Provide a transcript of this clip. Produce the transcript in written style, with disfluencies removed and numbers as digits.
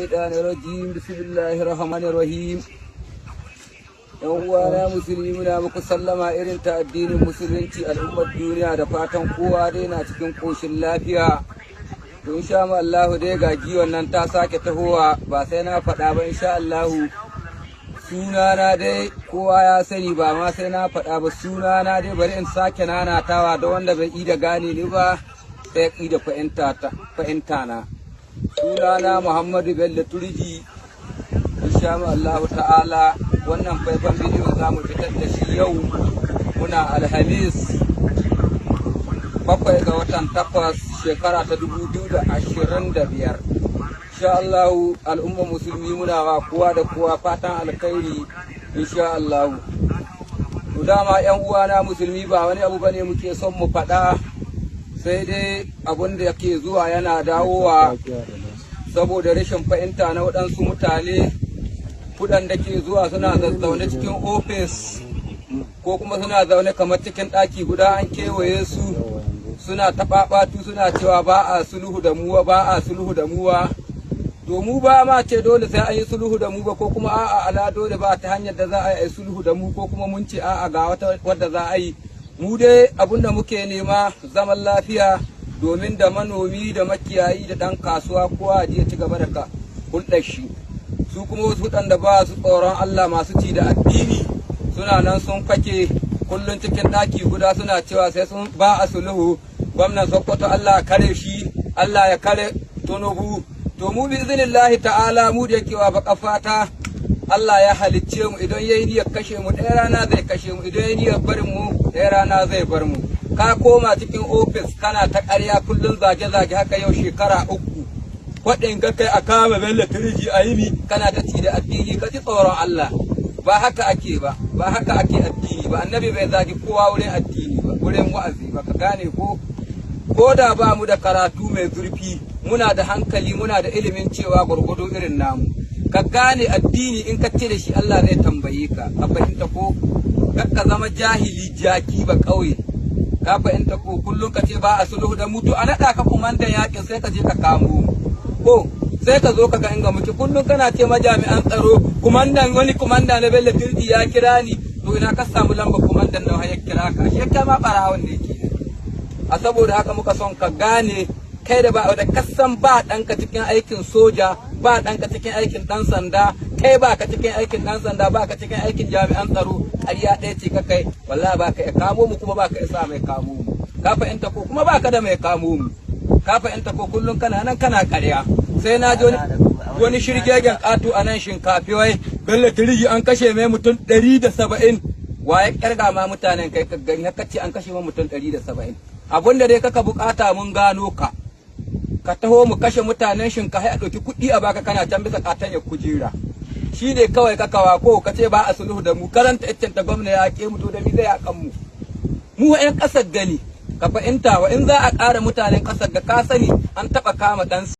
الشيطان الرجيم بسم الله الرحمن الرحيم yan uwana musulmi muna muku sallama irin ta addinin musulunci al'ummar duniya da fatan kowa dai na cikin koshin lafiya to insha Allah dai ga giwon nan ta sake tahowa ba sai na faɗa ba insha Allah sunana dai kowa ya sani ba ma sai na faɗa ba sunana dai bari in sake nanatawa da wanda bai yi da gane ni ba sai yi da fahimta na sunana Muhammadu Bello Turji insha Allah ta'ala wannan faifan bidiyo za mu fitar da shi yau muna alhamis 7 ga watan 8 shekara ta 2025 insha Allah al'umma musulmi muna wa kowa da kowa fatan alkhairi insha Allah to dama yan uwana musulmi ba wani abu bane muke son mu faɗa sai dai abun da yake zuwa yana dawowa saboda rashin fahimta na waɗansu mutane da ke zuwa suna zaune cikin ofis ko kuma suna zaune kamar cikin ɗaki guda an kewaye su suna taɓaɓatu suna cewa ba a sulhu da muwa ba a sulhu da muwa to mu ba ma ce dole sai an yi sulhu da mu ba ko kuma a'a ala dole ba ta hanyar da za a yi sulhu da mu ko kuma mun ce a'a ga wata wadda za a yi mu dai abin da muke nema zaman lafiya domin da manomi da makiyayi da ɗan kasuwa kowa ya ci gaba da hulɗar shi su kuma wasu waɗanda ba su tsoron Allah masu ci da addini suna nan sun fake kullum cikin ɗaki guda suna cewa sai sun ba a sulhu gwamnan Sokoto Allah ya kare shi Allah ya kare Tinubu to mu bi iznillahi ta'ala mu da yake wa baka fata Allah ya halicce mu idan yayi niyyar kashe mu ɗaya rana zai kashe mu idan yayi niyyar barin mu ɗaya rana zai bar mu ka koma cikin ofis kana ta ƙarya kullum zage-zage haka yau shekara 3 waɗin ga kai a kama Bello Turji a yini kana ta ci da addini ka ji tsoron Allah ba haka ake ba ba haka ake addini ba annabi bai zagi kowa wurin addini ba wurin wa'azi ba ka gane ko da ba mu da karatu mai zurfi muna da hankali muna da ilimin cewa gwargwado irin namu ka gane addini in ka ce da shi Allah zai tambaye ka ka fahimta ko ka zama jahili jaki ba kauye ka fahimta ko kullum ka ce ba a sulhu da mutu a naɗa ka kumandan yakin sai ka je ka kamo mu ko sai ka zo ka ga inga muke kullum kana ce majami'an tsaro wani kumanda na Bello Turji ya kira ni to ina ka samu lamba kumandan nan ya kira ka shi kai ma barawon ne ke a saboda haka muka son ka gane kai da ba da kasan ba ɗanka cikin aikin soja ba ɗanka cikin aikin ɗan sanda kai ba ka cikin aikin ɗan sanda ba ka cikin aikin jami'an tsaro ariya ɗaya ce ka kai wallahi ba ka iya kamo mu kuma ba ka isa mai kamo mu ka fahimta ko kuma ba ka da mai kamo mu ka fahimta ko kullum kana nan kana ƙarya sai na ji wani shirgegen ƙato a nan shinkafi wai Bello Turji an kashe mai mutum 170 waye ƙirga ma mutanen kai ka gani haka ce an kashe mai mutum 170 abin da dai kaka bukata mun gano ka taho mu kashe mutanen shinkafi a ɗauki kuɗi a baka kana can bisa ƙatan ya kujera shi ne kawai kakawa ko ka ce ba a sulhu da mu karanta iccen ta gwamna ya ke mu to da mi zai yakan mu 'yan ƙasar gani ka fahimta wa in za a ƙara mutanen ƙasar ga ka sani an taɓa kama ɗan